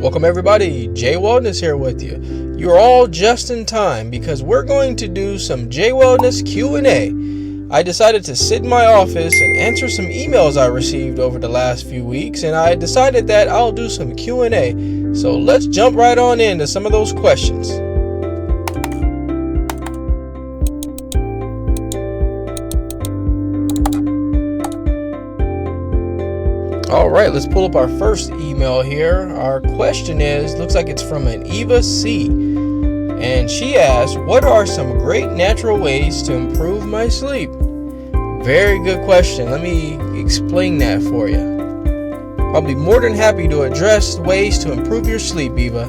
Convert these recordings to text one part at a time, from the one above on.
Welcome everybody, Jaye Wellness here with you. You're all just in time because we're going to do some Jaye Wellness Q&A. I decided to sit in my office and answer some emails I received over the last few weeks, and I decided that I'll do some Q&A. So let's jump right on into some of those questions. All right, let's pull up our first email here. Our question looks like it's from an Eva C. And she asks, what are some great natural ways to improve my sleep? Very good question. Let me explain that for you. I'll be more than happy to address ways to improve your sleep, Eva.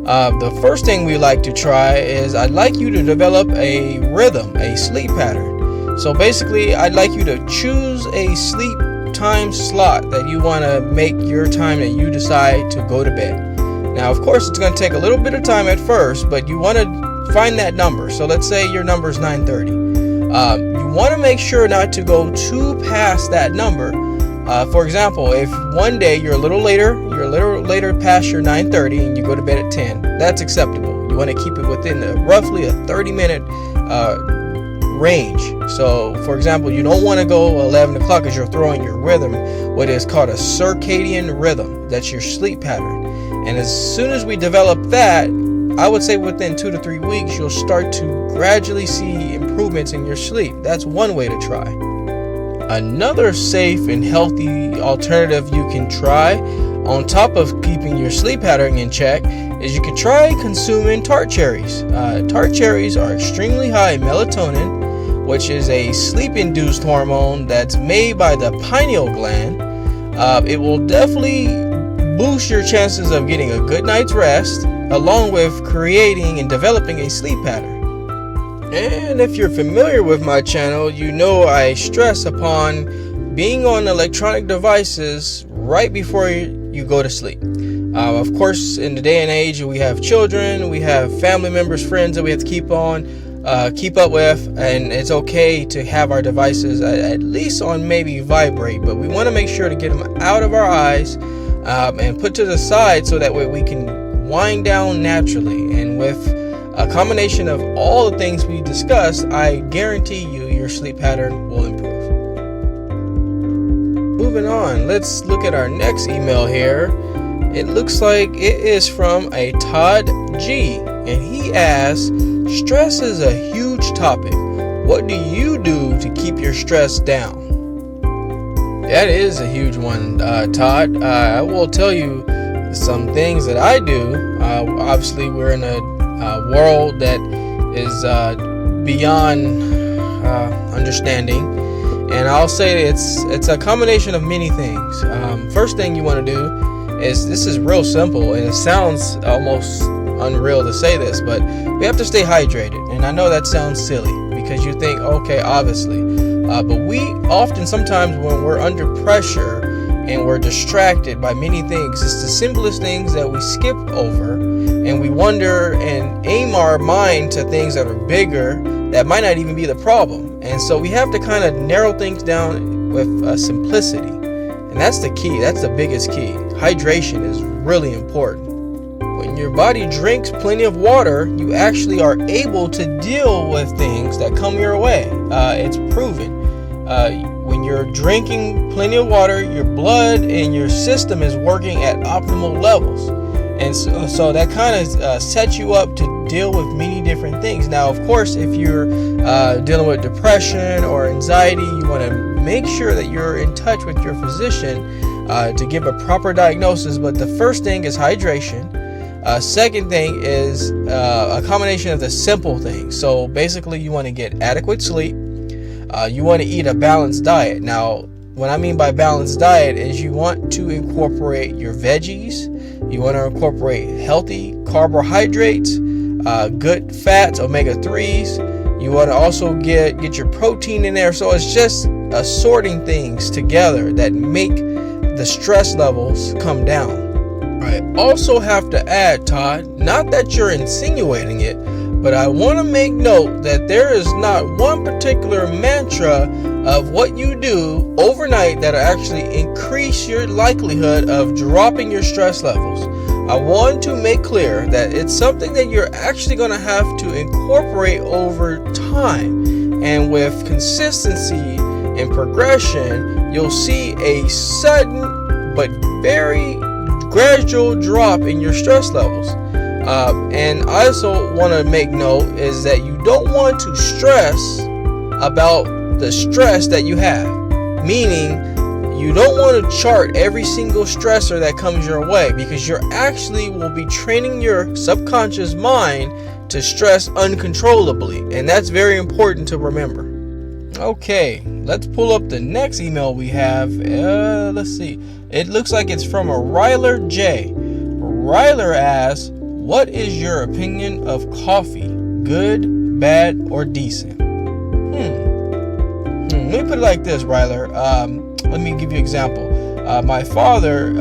The first thing we like to try is I'd like you to develop a rhythm, a sleep pattern. So basically, I'd like you to choose a sleep time slot that you want to make your time that you decide to go to bed. Now, of course, it's going to take a little bit of time at first, but you want to find that number. So let's say your number is 9:30. You want to make sure not to go too past that number. For example, if one day you're a little later past your 9:30 and you go to bed at 10, that's acceptable. You want to keep it within roughly a 30-minute range. So for example, you don't want to go 11 o'clock as you're throwing your rhythm, what is called a circadian rhythm. That's your sleep pattern. And as soon as we develop that, I would say within 2 to 3 weeks, you'll start to gradually see improvements in your sleep. That's one way to try. Another safe and healthy alternative you can try on top of keeping your sleep pattern in check is you can try consuming tart cherries. Tart cherries are extremely high in melatonin, which is a sleep-induced hormone that's made by the pineal gland. It will definitely boost your chances of getting a good night's rest, along with creating and developing a sleep pattern. And if you're familiar with my channel, you know I stress upon being on electronic devices right before you go to sleep. Of course, in the day and age, we have children, we have family members, friends that we have to keep up with, and it's okay to have our devices at least on maybe vibrate, but we want to make sure to get them out of our eyes and put to the side so that way we can wind down naturally. And with a combination of all the things we discussed, I guarantee you your sleep pattern will improve. Moving on, let's look at our next email here. It looks like it is from a Todd G, and he asks, stress is a huge topic. What do you do to keep your stress down? That is a huge one, Todd. I will tell you some things that I do. Obviously, we're in a world that is beyond understanding, and I'll say it's a combination of many things. First thing you want to do is, this is real simple, and it sounds almost unreal to say this, but we have to stay hydrated. And I know that sounds silly because you think, okay, obviously, but we often, sometimes when we're under pressure and we're distracted by many things, it's the simplest things that we skip over, and we wonder and aim our mind to things that are bigger that might not even be the problem. And so we have to kind of narrow things down with simplicity, and that's the key. That's the biggest key. Hydration is really important. When your body drinks plenty of water, you actually are able to deal with things that come your way. It's proven. When you're drinking plenty of water, your blood and your system is working at optimal levels. And so that kind of sets you up to deal with many different things. Now, of course, if you're dealing with depression or anxiety, you want to make sure that you're in touch with your physician to give a proper diagnosis. But the first thing is hydration. Second thing is a combination of the simple things. So basically, you want to get adequate sleep. You want to eat a balanced diet. Now, what I mean by balanced diet is you want to incorporate your veggies. You want to incorporate healthy carbohydrates, good fats, omega-3s. You want to also get your protein in there. So it's just assorting things together that make the stress levels come down. I also have to add, Todd, not that you're insinuating it, but I want to make note that there is not one particular mantra of what you do overnight that'll actually increase your likelihood of dropping your stress levels. I want to make clear that it's something that you're actually going to have to incorporate over time. And with consistency and progression, you'll see a sudden but very gradual drop in your stress levels. And I also want to make note is that you don't want to stress about the stress that you have, meaning you don't want to chart every single stressor that comes your way, because you actually will be training your subconscious mind to stress uncontrollably, and that's very important to remember. Okay, let's pull up the next email we have. Let's see. It looks like it's from a Ryler Jaye. Ryler asks, what is your opinion of coffee? Good, bad, or decent? Let me put it like this, Ryler. Let me give you an example. My father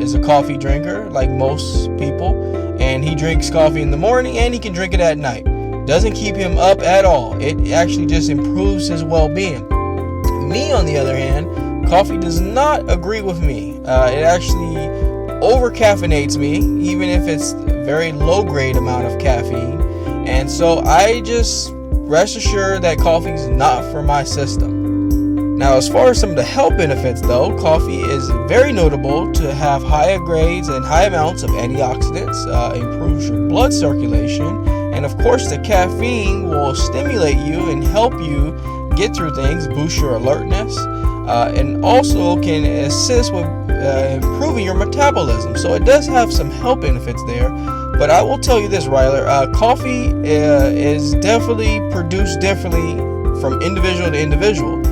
is a coffee drinker, like most people, and he drinks coffee in the morning and he can drink it at night. Doesn't keep him up at all. It actually just improves his well-being. Me, on the other hand, coffee does not agree with me. It actually over-caffeinates me, even if it's a very low-grade amount of caffeine. And so I just rest assured that coffee is not for my system. Now, as far as some of the health benefits, though, coffee is very notable to have higher grades and high amounts of antioxidants, improves your blood circulation, and of course the caffeine will stimulate you and help you get through things, boost your alertness, and also can assist with improving your metabolism. So it does have some health benefits there. But I will tell you this, Ryler, coffee is definitely produced differently from individual to individual.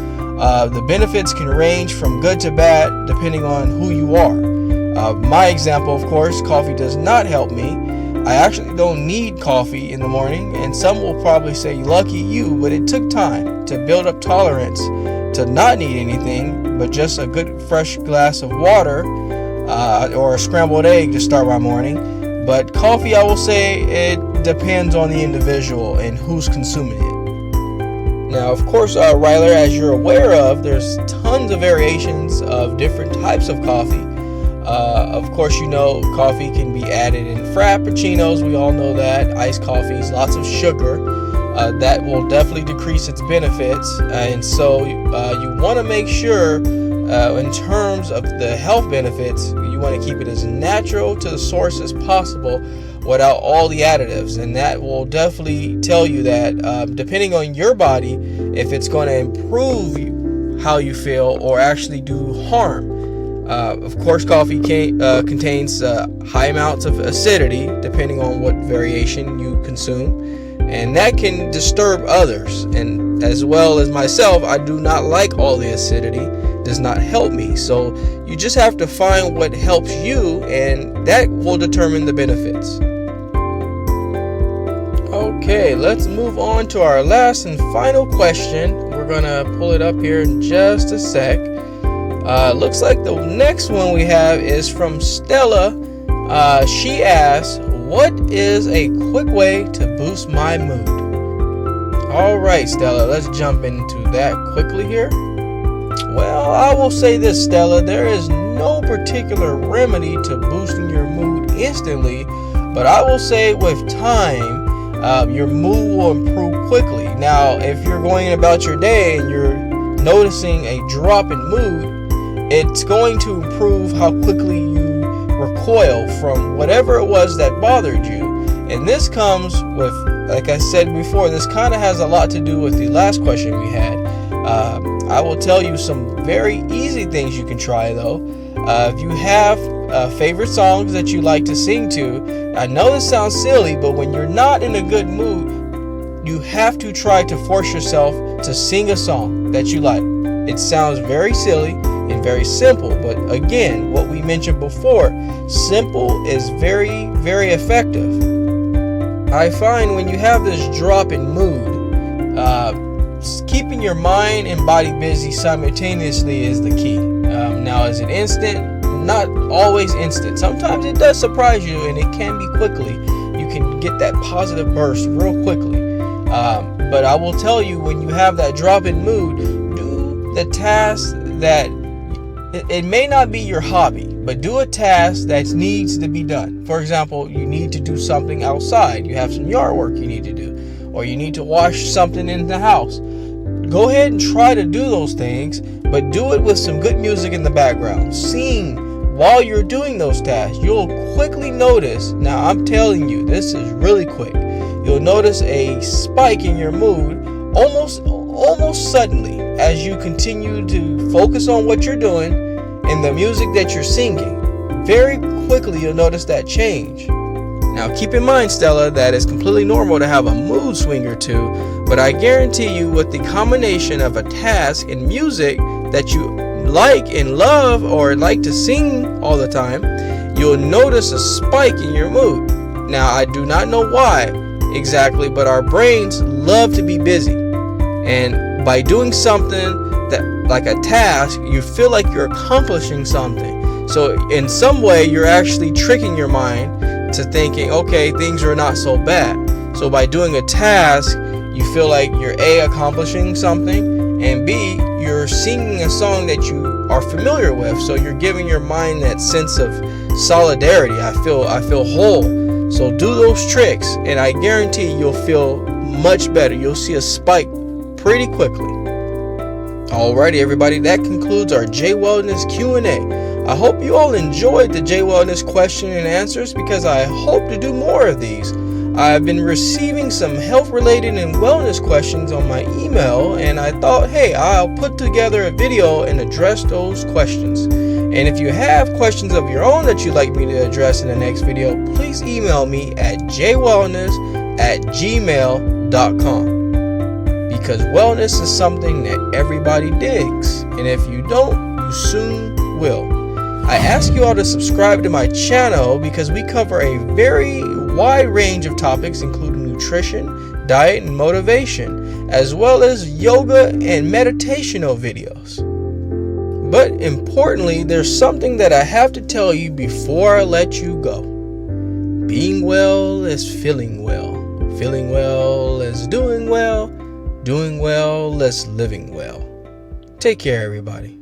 The benefits can range from good to bad depending on who you are. My example, of course, coffee does not help me. I actually don't need coffee in the morning, and some will probably say, lucky you, but it took time to build up tolerance to not need anything but just a good fresh glass of water or a scrambled egg to start my morning. But coffee, I will say, it depends on the individual and who's consuming it. Now, of course, Ryler, as you're aware of, there's tons of variations of different types of coffee. Of course, you know coffee can be added in frappuccinos. We all know that. Iced coffees, lots of sugar. That will definitely decrease its benefits. And so you want to make sure, in terms of the health benefits, you want to keep it as natural to the source as possible without all the additives. And that will definitely tell you that depending on your body, if it's going to improve how you feel or actually do harm. Of course, coffee contains high amounts of acidity depending on what variation you consume, and that can disturb others. And as well as myself, I do not like all the acidity. Does not help me. So you just have to find what helps you, and that will determine the benefits. Okay, let's move on to our last and final question. We're gonna pull it up here in just a sec. Looks like the next one we have is from Stella. She asks, what is a quick way to boost my mood? All right, Stella, let's jump into that quickly here. Well, I will say this, Stella, there is no particular remedy to boosting your mood instantly, but I will say with time, your mood will improve quickly. Now, if you're going about your day and you're noticing a drop in mood, it's going to improve how quickly you recoil from whatever it was that bothered you. And this comes with, like I said before, this kind of has a lot to do with the last question we had. I will tell you some very easy things you can try, though. If you have favorite songs that you like to sing to, I know this sounds silly, but when you're not in a good mood, you have to try to force yourself to sing a song that you like. It sounds very silly and very simple, but again, what we mentioned before, simple is very, very effective. I find when you have this drop in mood, keeping your mind and body busy simultaneously is the key. Now, is it instant? Not always instant. Sometimes it does surprise you, and it can be quickly. You can get that positive burst real quickly. But I will tell you, when you have that drop in mood, do the tasks that It may not be your hobby, but do a task that needs to be done. For example, you need to do something outside. You have some yard work you need to do, or you need to wash something in the house. Go ahead and try to do those things, but do it with some good music in the background. Sing while you're doing those tasks. You'll quickly notice, now I'm telling you, this is really quick. You'll notice a spike in your mood almost suddenly as you continue to focus on what you're doing and the music that you're singing. Very quickly you'll notice that change. Now keep in mind, Stella, that it's completely normal to have a mood swing or two, but I guarantee you with the combination of a task and music that you like and love or like to sing all the time, you'll notice a spike in your mood. Now I do not know why exactly, but our brains love to be busy, and by doing something that like a task, you feel like you're accomplishing something. So in some way you're actually tricking your mind to thinking, okay, things are not so bad. So by doing a task, you feel like you're A, accomplishing something, and B, you're singing a song that you are familiar with. So you're giving your mind that sense of solidarity. I feel whole. So do those tricks, and I guarantee you'll feel much better. You'll see a spike pretty quickly. Alrighty, everybody, that concludes our Jaye Wellness Q&A. I hope you all enjoyed the Jaye Wellness question and answers, because I hope to do more of these. I've been receiving some health-related and wellness questions on my email, and I thought, hey, I'll put together a video and address those questions. And if you have questions of your own that you'd like me to address in the next video, please email me at jwellness@gmail.com. Because wellness is something that everybody digs, and if you don't, you soon will. I ask you all to subscribe to my channel because we cover a very wide range of topics, including nutrition, diet, and motivation, as well as yoga and meditational videos. But importantly, there's something that I have to tell you before I let you go. Being well is feeling well. Feeling well is doing well. Doing well is living well. Take care, everybody.